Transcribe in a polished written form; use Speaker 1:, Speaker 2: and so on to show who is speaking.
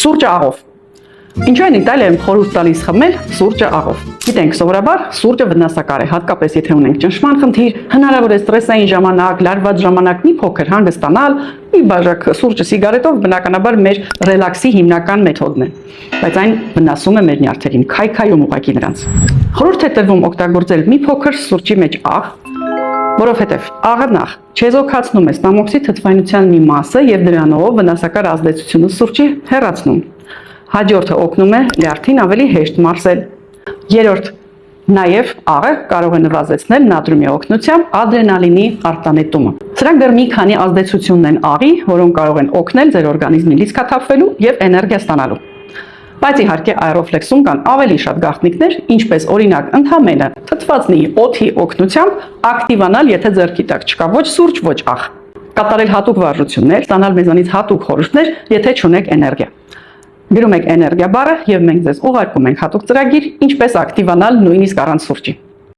Speaker 1: Սուրճը աղով։ Ինչու են Իտալիայում խորհուրդ տալիս խմել սուրճը աղով։ Գիտենք, սովորաբար սուրճը վնասակար է, հատկապես եթե ունենք ճնշման խնդիր, հնարավոր է ստրեսային ժամանակ, լարված ժամանակ մի փոքր հանգստանալ, մի բաժակ սուրճը սիգարետով բնականաբար մեր ռելաքսի հիմնական մեթոդն է, բայց այն վնասում է մեր նյարդերին, քայքայում ուղղակի նրանց։ Խորհուրդ է տրվում օգտագործել մի փոքր սուրճի մեջ աղ, որովհետև աղը նախ չեզոքացնում է ստամոքսի թթվայնության մի մասը եւ դրանով վնասակար ազդեցությունը սուրճի հեռացնում։ Հաջորդը օգնում է լյարդին ավելի հեշտ մարսել։ Երրորդ, նաև աղը կարող է նվազեցնել նատրիումի օգնությամբ ադրենալինի արտանետումը։ Սրանք դեռ մի քանի ազդեցություններ են աղի, որոնք կարող են օգնել ձեր օրգանիզմի լիցքաթափվելու եւ էներգիա ստանալու։ Բայց իհարկե Aeroflex-ում կան ավելի շատ գաղտնիքներ, ինչպես օրինակ ընդհանրապես թթվածնի օդի օգնությամբ ակտիվանալ, եթե ձեռքի տակ չկա ոչ սուրճ, ոչ աղ։ Կատարել հատուկ վարժություններ, ստանալ մեզանից հատուկ խորհուրդներ, եթե չունեք էներգիա։ Գրում եք էներգիա բառը եւ մենք ձեզ ուղարկում ենք հատուկ ծրագիր, ինչպես ակտիվանալ նույնիսկ առանց սուրճի։